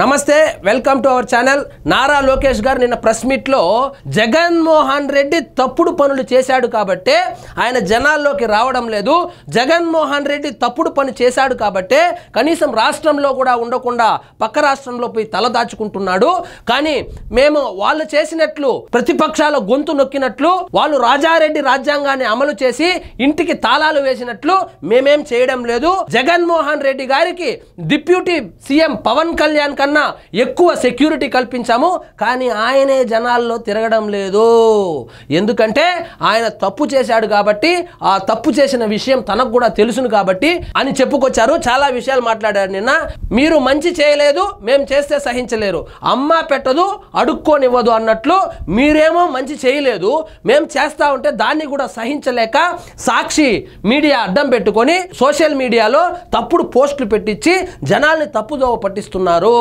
నమస్తే welcome to our channel. Nara Lokesh గారు నిన్న ప్రెస్ మీట్ లో జగన్మోహన్ రెడ్డి తప్పుడు పనులు చేశాడు కాబట్టి ఆయన జనాల్లోకి రావడం లేదు, జగన్మోహన్ రెడ్డి తప్పుడు పని చేశాడు కాబట్టి కనీసం రాష్ట్రంలో కూడా ఉండకుండా పక్క రాష్ట్రంలో పోయి తలదాచుకుంటున్నాడు. కానీ మేము వాళ్ళు చేసినట్లు ప్రతిపక్షాల గొంతు నొక్కినట్లు వాళ్ళు రాజారెడ్డి రాజ్యాంగాన్ని అమలు చేసి ఇంటికి తాళాలు వేసినట్లు మేమేం చేయడం లేదు. జగన్మోహన్ రెడ్డి గారికి డిప్యూటీ సీఎం పవన్ కళ్యాణ్ కన్నా ఎక్కువ సెక్యూరిటీ కల్పించాము, కానీ ఆయనే జనాల్లో తిరగడం లేదు. ఎందుకంటే ఆయన తప్పు చేశాడు కాబట్టి, ఆ తప్పు చేసిన విషయం తనకు కూడా తెలుసును కాబట్టి అని చెప్పుకొచ్చారు. చాలా విషయాలు మాట్లాడారు నిన్న. మీరు మంచి చేయలేదు, మేము చేస్తే సహించలేరు, అమ్మ పెట్టదు అడుక్కోనివ్వదు అన్నట్లు మీరేమో మంచి చేయలేదు, మేము చేస్తా ఉంటే దాన్ని కూడా సహించలేక సాక్షి మీడియా అడ్డం పెట్టుకొని సోషల్ మీడియాలో తప్పుడు పోస్టులు పెట్టించి జనాల్ని తప్పుదోవ పట్టిస్తున్నారు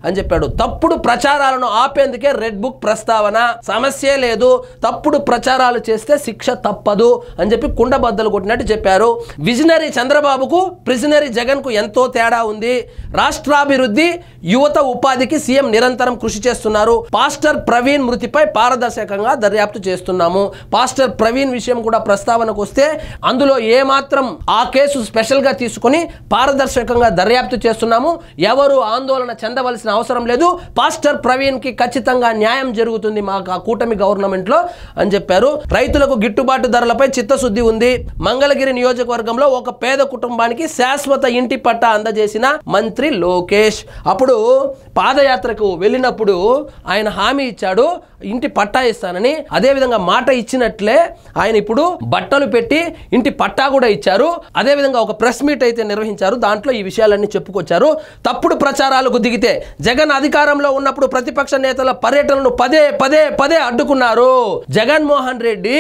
అని చెప్పాడు. తప్పుడు ప్రచారాలను ఆపేందుకే రెడ్ బుక్ ప్రస్తావన, సమస్యే లేదు, తప్పుడు ప్రచారాలు చేస్తే శిక్ష తప్పదు అని చెప్పి కుండబద్దలు కొట్టినట్టు చెప్పారు. విజనరీ చంద్రబాబుకు ప్రిజనరీ జగన్ కు ఎంతో తేడా ఉంది. రాష్ట్రాభివృద్ధి యువత ఉపాధికి సీఎం నిరంతరం కృషి చేస్తున్నారు. పాస్టర్ ప్రవీణ్ మృతిపై పారదర్శకంగా దర్యాప్తు చేస్తున్నాము. పాస్టర్ ప్రవీణ్ విషయం కూడా ప్రస్తావనకు వస్తే అందులో ఏమాత్రం ఆ కేసు స్పెషల్ గా తీసుకుని పారదర్శకంగా దర్యాప్తు చేస్తున్నాము. ఎవరు ఆందోళన చెందవలసిన అవసరం లేదు. పాస్టర్ ప్రవీణ్ కి ఖచ్చితంగా న్యాయం జరుగుతుంది మాకు ఆ కూటమి గవర్నమెంట్ లో అని చెప్పారు. రైతులకు గిట్టుబాటు ధరలపై చిత్తశుద్ధి ఉంది. మంగళగిరి నియోజకవర్గంలో ఒక పేద కుటుంబానికి శాశ్వత ఇంటి పట్టా అందజేసిన మంత్రి లోకేష్. అప్పుడు పాదయాత్రకు వెళ్ళినప్పుడు ఆయన హామీ ఇచ్చాడు ఇంటి పట్టా ఇస్తానని. అదే విధంగా మాట ఇచ్చినట్లే ఆయన ఇప్పుడు బట్టలు పెట్టి ఇంటి పట్టా కూడా ఇచ్చారు. అదే విధంగా ఒక ప్రెస్ మీట్ అయితే నిర్వహించారు. దాంట్లో ఈ విషయాలన్నీ చెప్పుకొచ్చారు. తప్పుడు ప్రచారాలకు దిగితే జగన్ అధికారంలో ఉన్నప్పుడు ప్రతిపక్ష నేతల పర్యటనను పదే పదే పదే అడ్డుకున్నారు. జగన్మోహన్ రెడ్డి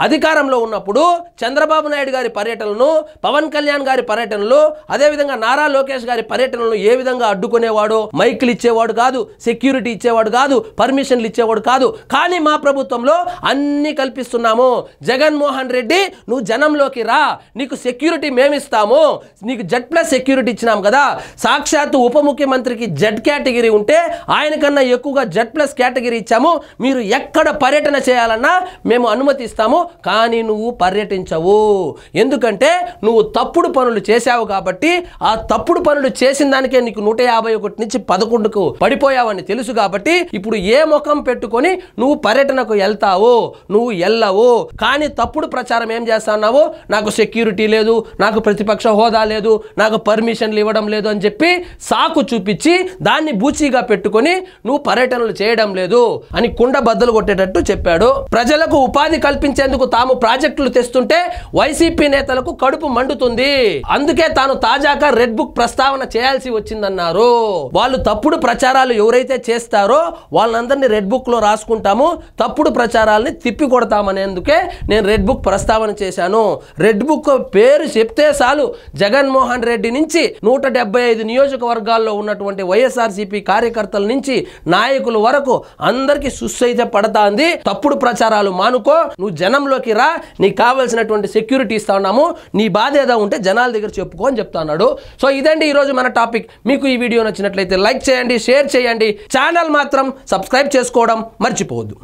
అధికారంలో ఉన్నప్పుడు చంద్రబాబు నాయుడు గారి పర్యటనలను, పవన్ కళ్యాణ్ గారి పర్యటనలు, అదే విధంగా నారా లోకేష్ గారి పర్యటనలను ఏ విధంగా అడ్డుకునేవాడు? మైకులు ఇచ్చేవాడు కాదు, సెక్యూరిటీ ఇచ్చేవాడు కాదు, పర్మిషన్లు ఇచ్చేవాడు కాదు. కానీ మా ప్రభుత్వంలో అన్ని కల్పిస్తున్నాము. జగన్మోహన్ రెడ్డి నువ్వు జనంలోకి రా, నీకు సెక్యూరిటీ మేమిస్తాము, నీకు Z+ సెక్యూరిటీ ఇచ్చినాం కదా. సాక్షాత్తు ఉప ముఖ్యమంత్రికి Z కేటగిరీ ఉంటే ఆయన కన్నా ఎక్కువగా Z+ కేటగిరీ ఇచ్చాము. మీరు ఎక్కడ పర్యటన చేయాలన్నా మేము అనుమతిస్తాము, కానీ నువ్వు పర్యటించవు. ఎందుకంటే నువ్వు తప్పుడు పనులు చేశావు కాబట్టి, ఆ తప్పుడు పనులు చేసిన దానికే నీకు 151 నుంచి 11కు పడిపోయావని తెలుసు కాబట్టి ఇప్పుడు ఏ ముఖం పెట్టుకొని నువ్వు పర్యటనకు వెళ్తావు? నువ్వు వెళ్ళవు. కానీ తప్పుడు ప్రచారం ఏం చేస్తున్నావు? నాకు సెక్యూరిటీ లేదు, నాకు ప్రతిపక్ష హోదా లేదు, నాకు పర్మిషన్లు ఇవ్వడం లేదు అని చెప్పి సాకు చూపించి దాన్ని బూచీగా పెట్టుకొని నువ్వు పర్యటనలు చేయడం లేదు అని కుండ బద్దలు కొట్టేటట్టు చెప్పాడు. ప్రజలకు ఉపాధి కల్పించేందుకు తాము ప్రాజెక్టులు తెస్తుంటే వైసీపీ నేతలకు కడుపు మండుతుంది, అందుకే తాను తాజాగా రెడ్ బుక్ ప్రస్తావన చేయాల్సి వచ్చిందన్నారు. వాళ్ళు తప్పుడు ప్రచారాలు ఎవరైతే చేస్తారో వాళ్ళందరినీ రెడ్ బుక్ లో రాసుకుంటాము, తప్పుడు ప్రచారాలని తిప్పి కొడతామనేందుకే నేను రెడ్ బుక్ ప్రస్తావన చేశాను. రెడ్ బుక్ పేరు చెప్తే చాలు జగన్మోహన్ రెడ్డి నుంచి 175 నియోజకవర్గాల్లో ఉన్నటువంటి వైఎస్ఆర్సీపీ కార్యకర్తల నుంచి నాయకుల వరకు అందరికి సుస్సైతే పడతాంది. తప్పుడు ప్రచారాలు మానుకో, నువ్వు జనంలోకి రా, నీకు కావాల్సినటువంటి సెక్యూరిటీ ఇస్తా ఉన్నాము, నీ బాధ ఏదో ఉంటే జనాల దగ్గర చెప్పుకో అని చెప్తున్నాడు. సో ఇదండి ఈరోజు మన టాపిక్. మీకు ఈ వీడియో నచ్చినట్లయితే లైక్ చేయండి, షేర్ చేయండి, ఛానల్ మాత్రం సబ్స్క్రైబ్ చేసుకోవడం మర్చిపోవద్దు.